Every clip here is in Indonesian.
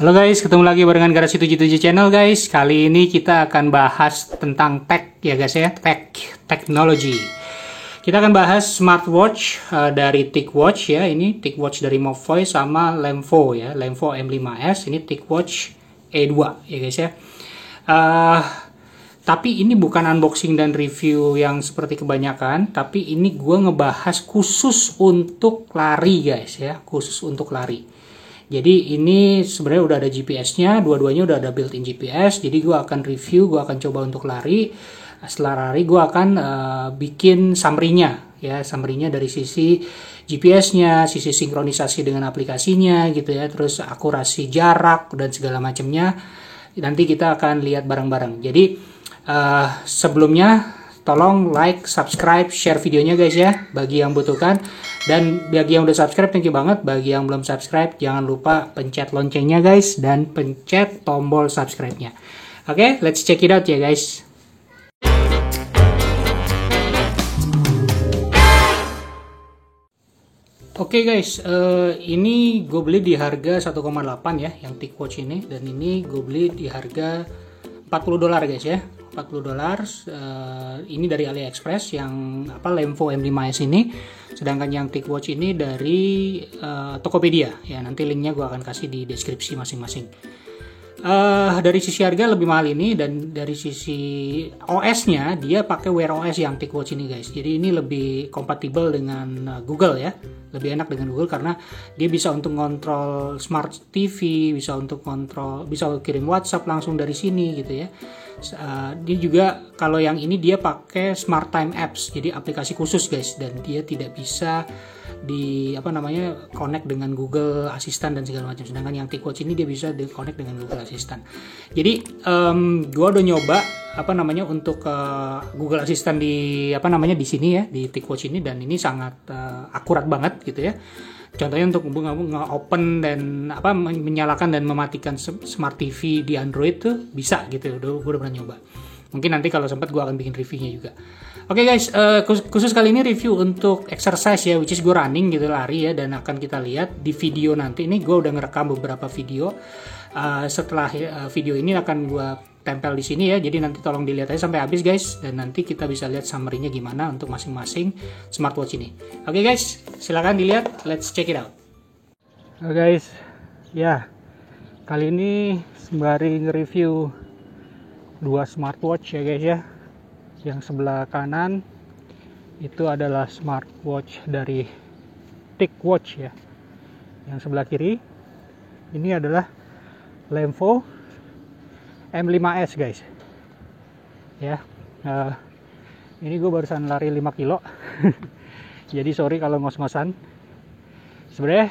Halo guys, ketemu lagi barengan Garasi 77 Channel guys. Kali ini kita akan bahas tentang tech ya guys ya, teknologi. Kita akan bahas smartwatch dari TicWatch ya. Ini TicWatch dari Movoy sama Lemvo ya, Lemvo M5S. Ini TicWatch E2 ya guys ya. Tapi ini bukan unboxing dan review yang seperti kebanyakan, tapi ini gue ngebahas khusus untuk lari guys ya, khusus untuk lari. Jadi ini sebenarnya udah ada GPS-nya, dua-duanya udah ada built-in GPS. Jadi gue akan review, gue akan coba untuk lari. Setelah lari gue akan bikin summary-nya ya, summary-nya dari sisi GPS-nya, sisi sinkronisasi dengan aplikasinya gitu ya, terus akurasi jarak dan segala macamnya. Nanti kita akan lihat bareng-bareng. Jadi sebelumnya tolong like, subscribe, share videonya guys ya, bagi yang butuhkan. Dan bagi yang udah subscribe, thank you banget. Bagi yang belum subscribe, jangan lupa pencet loncengnya guys, dan pencet tombol subscribe-nya. Oke, let's check it out ya guys. Oke guys, ini gue beli di harga 1,8 ya, yang TicWatch ini. Dan ini gue beli di harga $40 guys ya. $40. Ini dari AliExpress yang Lemvo M5S ini, sedangkan yang TicWatch ini dari Tokopedia ya. Nanti linknya gue akan kasih di deskripsi masing-masing. Dari sisi harga lebih mahal ini, dan dari sisi OS-nya dia pakai Wear OS yang TicWatch ini guys. Jadi ini lebih kompatibel dengan Google ya, lebih enak dengan Google karena dia bisa untuk kontrol Smart TV, bisa untuk kontrol, bisa kirim WhatsApp langsung dari sini gitu ya. Dia juga kalau yang ini dia pakai Smart Time Apps, jadi aplikasi khusus guys, dan dia tidak bisa di connect dengan Google Assistant dan segala macam. Sedangkan yang TicWatch ini dia bisa di connect dengan Google Assistant. Jadi gua udah nyoba untuk Google Assistant di di sini ya, di TicWatch ini, dan ini sangat akurat banget gitu ya. Contohnya untuk nge-open dan menyalakan dan mematikan Smart TV di Android tuh bisa gitu. Gue udah pernah nyoba. Mungkin nanti kalau sempat gue akan bikin reviewnya juga. Oke guys, khusus kali ini review untuk exercise ya, which is gue running gitu, lari ya, dan akan kita lihat di video nanti. Ini gue udah ngerekam beberapa video. Setelah video ini akan gue tempel di sini ya, jadi nanti tolong dilihat aja sampai habis guys, dan nanti kita bisa lihat summary-nya gimana untuk masing-masing smartwatch ini. Oke guys, silakan dilihat, let's check it out. Oke guys, ya kali ini sembari nge-review dua smartwatch ya guys ya. Yang sebelah kanan itu adalah smartwatch dari TicWatch ya. Yang sebelah kiri ini adalah Lemvo M5S guys ya. Ini gue barusan lari 5 kilo jadi sorry kalau ngos-ngosan. Sebenarnya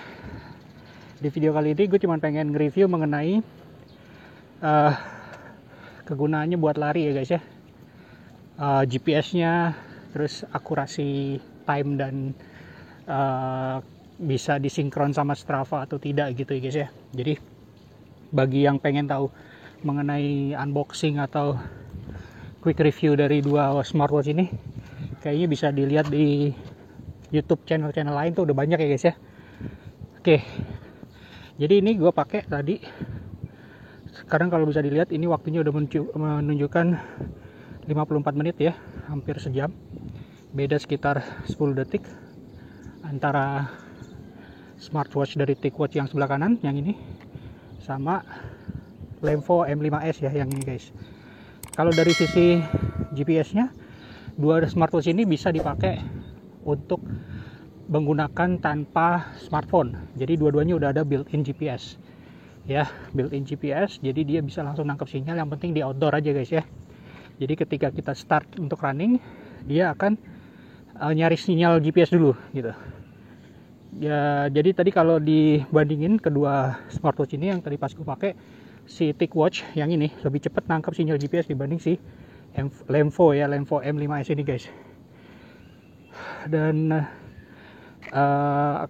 di video kali ini gue cuma pengen nge-review mengenai kegunaannya buat lari ya guys ya. GPS-nya, terus akurasi time, dan bisa disinkron sama Strava atau tidak gitu ya guys ya. Jadi bagi yang pengen tahu mengenai unboxing atau quick review dari dua smartwatch ini, kayaknya bisa dilihat di YouTube channel-channel lain tuh udah banyak ya guys ya. Oke, jadi ini gue pakai tadi. Sekarang kalau bisa dilihat ini waktunya udah menunjukkan 54 menit ya, hampir sejam. Beda sekitar 10 detik antara smartwatch dari TicWatch yang sebelah kanan, yang ini, sama Lemvo M5S ya, yang ini guys. Kalau dari sisi GPS-nya, dua smartwatch ini bisa dipakai untuk menggunakan tanpa smartphone. Jadi dua-duanya udah ada built-in GPS ya, built-in GPS. Jadi dia bisa langsung nangkep sinyal. Yang penting di outdoor aja guys ya. Jadi ketika kita start untuk running, dia akan nyari sinyal GPS dulu gitu ya. Jadi tadi kalau dibandingin kedua smartwatch ini, yang tadi pas gue pakai si TicWatch yang ini lebih cepat nangkap sinyal GPS dibanding si Lemvo ya, Lemvo M5S ini guys. Dan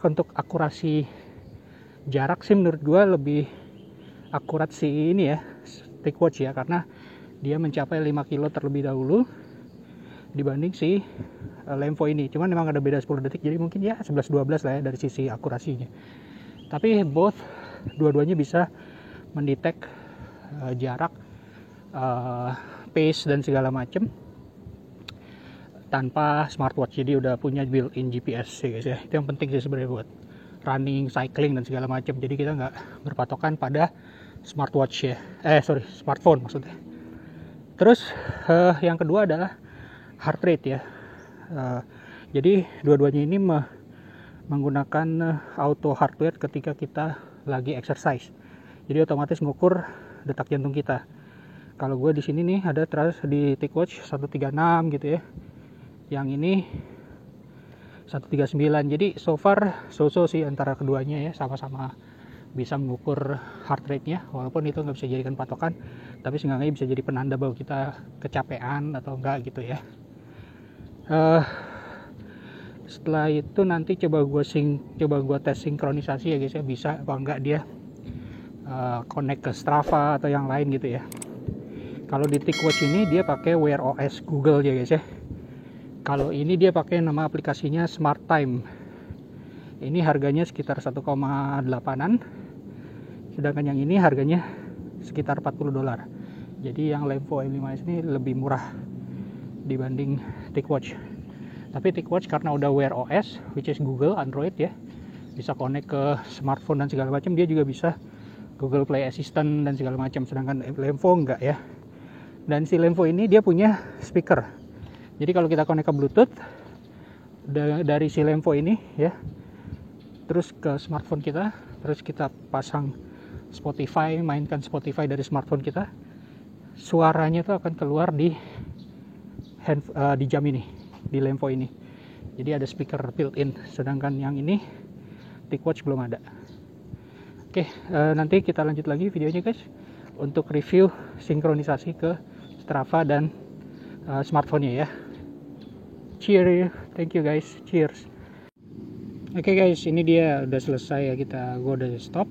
untuk akurasi jarak sih menurut gue lebih akurat si ini ya, TicWatch ya, karena dia mencapai 5 kilo terlebih dahulu dibanding si Lemvo ini. Cuman memang ada beda 10 detik, jadi mungkin ya 11-12 lah ya dari sisi akurasinya. Tapi dua-duanya bisa mendetek jarak, pace dan segala macam tanpa smartwatch. Jadi udah punya built-in GPS ya guys ya. Itu yang penting sih sebenarnya buat running, cycling dan segala macam. Jadi kita nggak berpatokan pada smartwatch ya. Smartphone maksudnya. Terus yang kedua adalah heart rate ya. Jadi dua-duanya ini menggunakan auto heart rate ketika kita lagi exercise. Jadi otomatis ngukur detak jantung kita. Kalau gue di sini nih ada terus di TicWatch 136 gitu ya. Yang ini 139. Jadi so far so-so sih antara keduanya ya, sama-sama bisa mengukur heart rate-nya, walaupun itu nggak bisa jadikan patokan, tapi seenggaknya bisa jadi penanda bahwa kita kecapean atau enggak gitu ya. Setelah itu nanti coba gue tes sinkronisasi ya guys ya, bisa apa enggak dia connect ke Strava atau yang lain gitu ya. Kalau di TicWatch ini dia pakai Wear OS Google ya guys ya. Kalau ini dia pakai nama aplikasinya Smart Time. Ini harganya sekitar 1,8an. Sedangkan yang ini harganya sekitar $40. Jadi yang Lemvo M5S ini lebih murah dibanding TicWatch. Tapi TicWatch karena udah Wear OS, which is Google Android ya, bisa connect ke smartphone dan segala macam. Dia juga bisa Google Play Assistant dan segala macam. Sedangkan Lemvo enggak ya. Dan si Lemvo ini dia punya speaker. Jadi kalau kita connect ke Bluetooth dari si Lemvo ini ya, terus ke smartphone kita, terus kita pasang Spotify, mainkan Spotify dari smartphone kita, suaranya tuh akan keluar di jam ini, di Lemvo ini. Jadi ada speaker built-in. Sedangkan yang ini TicWatch belum ada. Oke, nanti kita lanjut lagi videonya guys untuk review sinkronisasi ke Strava dan smartphone-nya ya. Cheers, thank you guys, cheers. Oke guys, ini dia udah selesai ya, gue udah stop.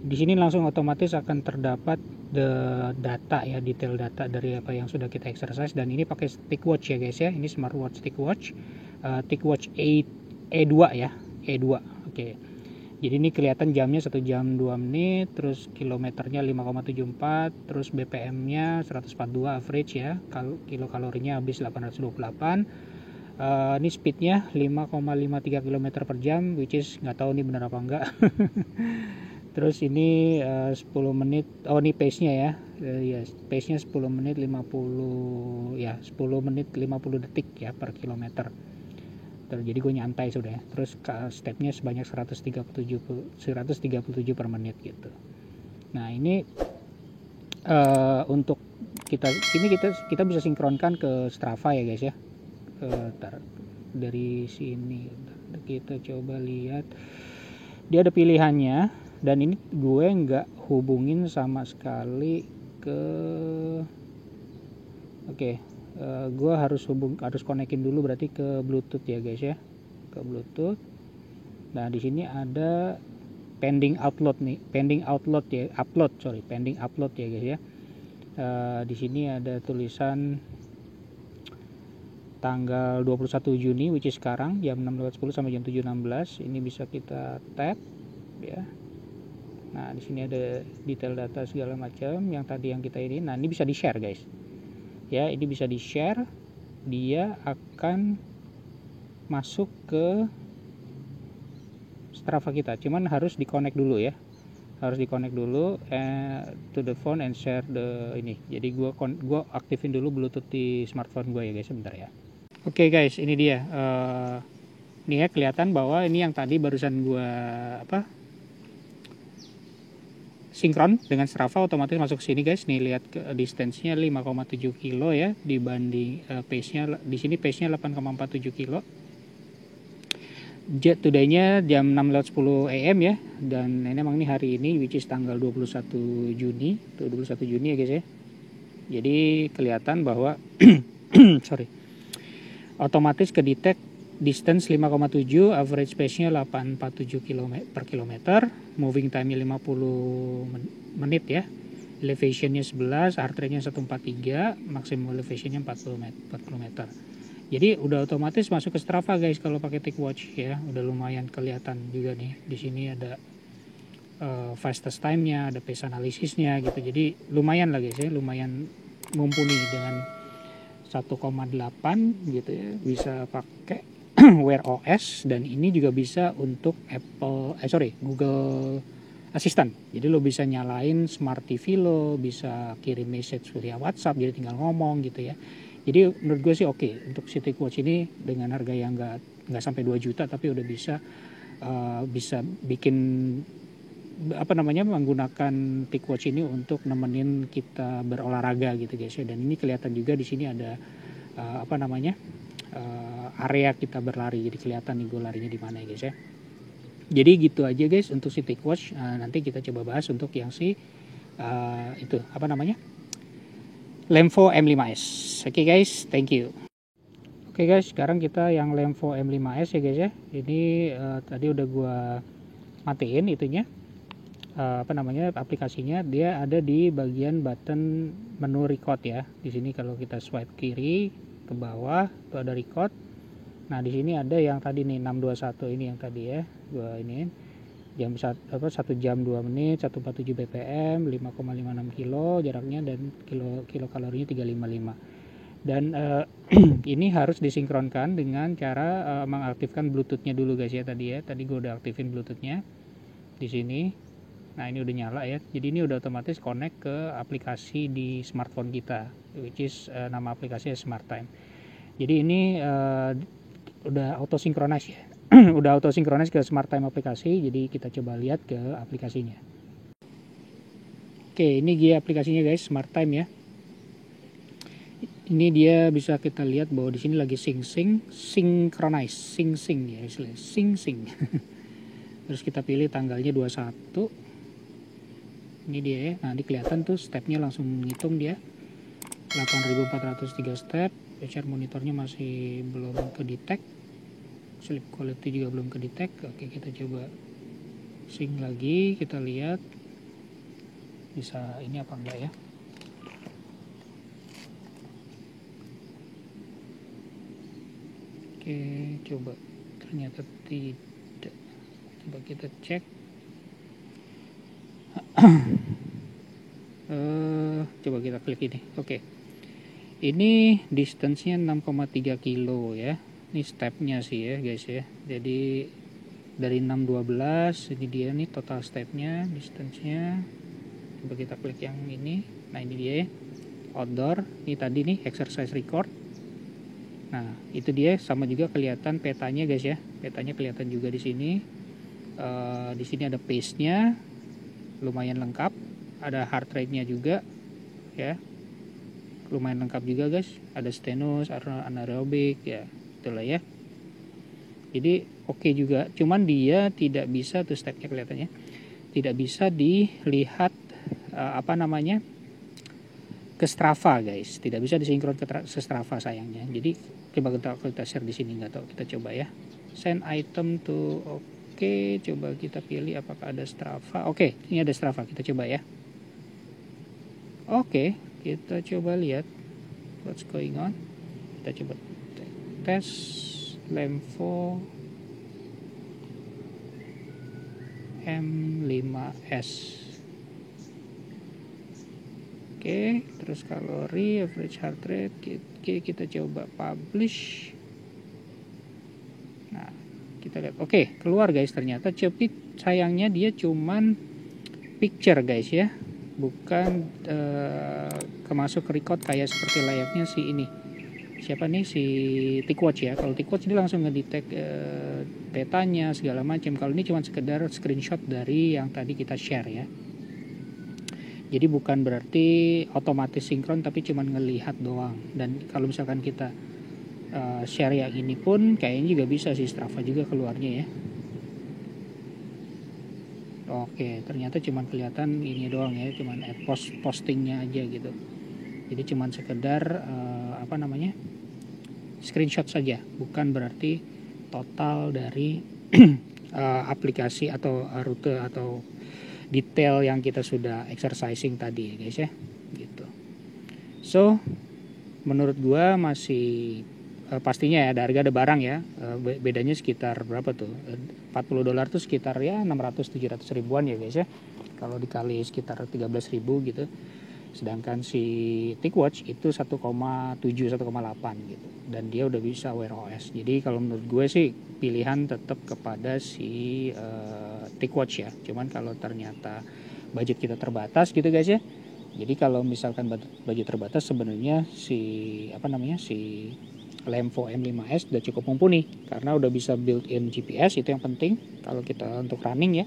Di sini langsung otomatis akan terdapat data ya, detail data dari apa yang sudah kita exercise. Dan ini pakai TicWatch ya guys ya, ini smartwatch TicWatch, TicWatch E2 ya, E2. Oke. Jadi ini kelihatan jamnya 1 jam 2 menit, terus kilometernya 5,74, terus BPM-nya 142 average ya, kilokalorinya habis 828. Ini speednya 5,53 km per jam, which is nggak tahu nih benar apa enggak. Terus ini 10 menit, oh ini pace-nya ya, ya pace-nya 10 menit 50 ya, 10 menit 50 detik ya per kilometer. Jadi gue nyantai sudah ya. Terus stepnya sebanyak 137 per menit gitu. Nah ini untuk kita bisa sinkronkan ke Strava ya guys ya. Dari sini kita coba lihat, dia ada pilihannya, dan ini gue nggak hubungin sama sekali ke gue harus konekin dulu berarti ke Bluetooth ya guys ya, ke Bluetooth. Nah di sini ada pending upload ya guys ya. Di sini ada tulisan tanggal 21 Juni, which is sekarang jam 6.10 sampai jam 7.16. Ini bisa kita tap ya. Nah di sini ada detail data segala macam yang tadi yang kita ini. Nah ini bisa di share guys ya, ini bisa di share, dia akan masuk ke Strava kita, cuman harus di connect dulu ya, to the phone and share the ini. Jadi gua aktifin dulu Bluetooth di smartphone gue ya guys, sebentar ya. Oke guys, ini dia ini ya, kelihatan bahwa ini yang tadi barusan gua sinkron dengan Strava, otomatis masuk sini guys. Nih lihat distance-nya 5,7 kilo ya, dibanding pace-nya di sini, pace-nya 8,47 kilo. Jet today-nya jam 6.10 AM ya, dan ini memang ini hari ini, which is tanggal 21 Juni ya guys ya. Jadi kelihatan bahwa otomatis kedetek distance 5,7, average pace-nya 847 km per kilometer, moving time-nya 50 menit ya, elevation-nya 11, heart rate-nya 143, maximum elevation-nya 40 meter. Jadi udah otomatis masuk ke Strava guys kalau pakai TicWatch ya, udah lumayan kelihatan juga nih. Di sini ada fastest time-nya, ada pace analysisnya gitu. Jadi lumayan lah guys ya, lumayan mumpuni dengan 1,8 gitu ya, bisa pakai Wear OS, dan ini juga bisa untuk Google Assistant. Jadi lo bisa nyalain Smart TV lo, bisa kirim message via WhatsApp, jadi tinggal ngomong gitu ya. Jadi menurut gue sih oke untuk si TicWatch ini dengan harga yang nggak sampai 2 juta, tapi udah bisa bikin menggunakan TicWatch ini untuk nemenin kita berolahraga gitu guys ya. Dan ini kelihatan juga di sini ada area kita berlari, jadi kelihatan nih gue larinya di mana ya guys ya. Jadi gitu aja guys untuk si TicWatch. Nanti kita coba bahas untuk yang si Lemvo M5S. Oke guys, thank you. Oke guys, sekarang kita yang Lemvo M5S ya guys ya. Ini tadi udah gua matiin itunya. Aplikasinya, dia ada di bagian button menu record ya. Di sini kalau kita swipe kiri ke bawah itu ada record. Nah, di sini ada yang tadi nih 621 ini yang tadi ya. Gua ini jam 1 jam 2 menit, 147 bpm, 5,56 kilo jaraknya, dan kilokalorinya 355. Dan ini harus disinkronkan dengan cara mengaktifkan Bluetooth-nya dulu guys ya tadi ya. Tadi gue udah aktifin Bluetooth-nya di sini. Nah, ini udah nyala ya. Jadi ini udah otomatis connect ke aplikasi di smartphone kita, which is nama aplikasinya Smart Time. Jadi ini udah auto synchronize ya. Udah auto synchronize ke Smart Time aplikasi. Jadi kita coba lihat ke aplikasinya. Oke, ini dia aplikasinya guys, Smart Time ya. Ini dia bisa kita lihat bahwa di sini lagi synchronize ya istilahnya, sing. Terus kita pilih tanggalnya 21. Ini dia ya. Nah, ini kelihatan tuh stepnya langsung ngitung dia. 8.403 step. Share monitornya masih belum ke detect. Sleep quality juga belum ke detect. Oke, kita coba sync lagi, kita lihat bisa ini apa enggak ya. Oke, coba, ternyata tidak. Coba kita cek. Coba kita klik ini. Oke. Ini distance-nya 6,3 kilo ya. Ini stepnya sih ya guys ya. Jadi dari 612 ini dia nih total stepnya, distance-nya. Coba kita klik yang ini. Nah, ini dia ya. Outdoor. Ini tadi nih exercise record. Nah, itu dia, sama juga kelihatan petanya guys ya. Petanya kelihatan juga di sini. Di sini ada pace-nya, lumayan lengkap. Ada heart rate-nya juga, ya. Lumayan lengkap juga guys. Ada steno, anaerobik, ya, itulah ya. Jadi oke juga. Cuman dia tidak bisa tuh stepnya kelihatannya. Tidak bisa dilihat ke Strava guys, tidak bisa disinkron ke Strava sayangnya. Jadi coba kita share di sini, nggak tahu, kita coba ya. Send item to, oke, coba kita pilih apakah ada Strava. Oke, ini ada Strava, kita coba ya. Oke, kita coba lihat what's going on. Kita coba tes Lemvo M5S. Oke, terus kalori, average heart rate. Oke, kita coba publish. Nah, kita lihat. Oke, keluar guys ternyata. Tapi sayangnya dia cuman picture guys ya, bukan kemasuk record kayak seperti layaknya si ini. Siapa nih, si TicWatch ya. Kalau TicWatch dia langsung ngedetect petanya segala macam. Kalau ini cuma sekedar screenshot dari yang tadi kita share ya. Jadi bukan berarti otomatis sinkron, tapi cuma ngelihat doang. Dan kalau misalkan kita share yang ini pun kayaknya juga bisa sih, Strava juga keluarnya ya. Oke, ternyata cuma kelihatan ini doang ya, cuma postingnya aja gitu. Jadi cuma sekedar screenshot saja, bukan berarti total dari aplikasi atau rute atau detail yang kita sudah exercising tadi guys ya, gitu. So menurut gua masih pastinya ya, ada harga ada barang ya. Bedanya sekitar berapa tuh? $40 tuh sekitar ya 600-700 ribuan ya guys ya. Kalau dikali sekitar 13.000 gitu. Sedangkan si TicWatch itu 1,7 1,8 gitu. Dan dia udah bisa Wear OS. Jadi kalau menurut gue sih pilihan tetap kepada si TicWatch ya. Cuman kalau ternyata budget kita terbatas gitu guys ya. Jadi kalau misalkan budget terbatas sebenarnya si Lemvo M5S udah cukup mumpuni karena udah bisa built-in GPS, itu yang penting kalau kita untuk running ya.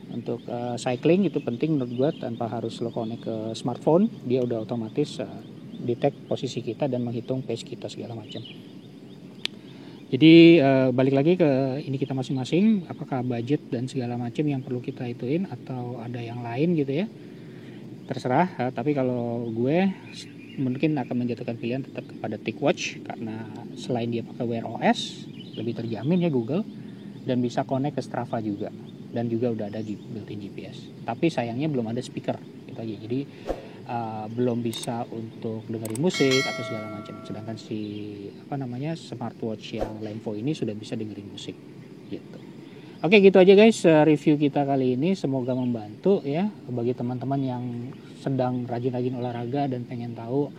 Untuk cycling itu penting menurut gue, tanpa harus lo connect ke smartphone, dia udah otomatis detect posisi kita dan menghitung pace kita segala macam. Jadi balik lagi ke ini kita masing-masing, apakah budget dan segala macam yang perlu kita ituin atau ada yang lain gitu ya. Terserah, tapi kalau gue mungkin akan menjatuhkan pilihan tetap kepada TicWatch karena selain dia pakai Wear OS, lebih terjamin ya Google, dan bisa connect ke Strava juga, dan juga udah ada built-in GPS. Tapi sayangnya belum ada speaker gitu aja, jadi belum bisa untuk dengerin musik atau segala macam. Sedangkan si smartwatch yang Lemvo ini sudah bisa dengerin musik gitu. Oke, gitu aja guys review kita kali ini, semoga membantu ya bagi teman-teman yang sedang rajin-rajin olahraga dan pengen tahu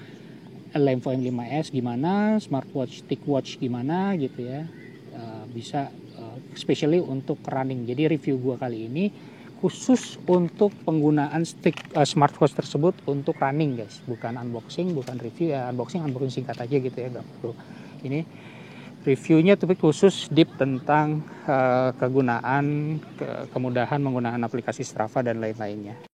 Lemvo M5S gimana, smartwatch TicWatch gimana gitu ya. Bisa especially untuk running. Jadi review gua kali ini khusus untuk penggunaan smartwatch tersebut untuk running guys, bukan unboxing, bukan review ya. Unboxing singkat aja gitu ya, gak perlu. Ini reviewnya tapi khusus deep tentang kemudahan menggunakan aplikasi Strava dan lain-lainnya.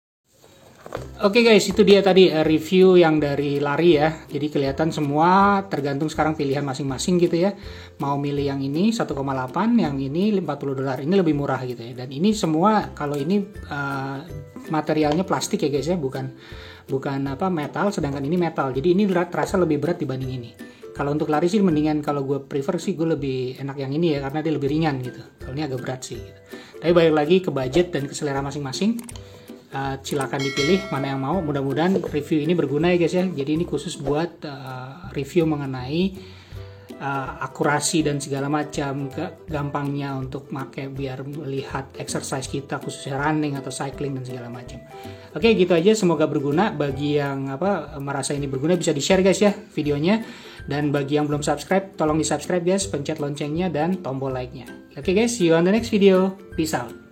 Oke guys, itu dia tadi review yang dari lari ya. Jadi kelihatan semua tergantung sekarang pilihan masing-masing gitu ya. Mau milih yang ini 1,8, yang ini $40. Ini lebih murah gitu ya. Dan ini semua kalau ini materialnya plastik ya guys ya, bukan metal, sedangkan ini metal. Jadi ini terasa lebih berat dibanding ini. Kalau untuk lari sih mendingan, kalau gue prefer sih gue lebih enak yang ini ya, karena dia lebih ringan gitu. Kalau ini agak berat sih gitu. Tapi balik lagi ke budget dan ke selera masing-masing. Silakan dipilih mana yang mau. Mudah-mudahan review ini berguna ya guys ya. Jadi ini khusus buat review mengenai akurasi dan segala macam, gampangnya untuk pakai biar melihat exercise kita khususnya running atau cycling dan segala macam. Oke, gitu aja, semoga berguna. Bagi yang merasa ini berguna bisa di-share guys ya videonya, dan bagi yang belum subscribe tolong di-subscribe guys, pencet loncengnya dan tombol like-nya. Oke guys, see you on the next video. Peace out.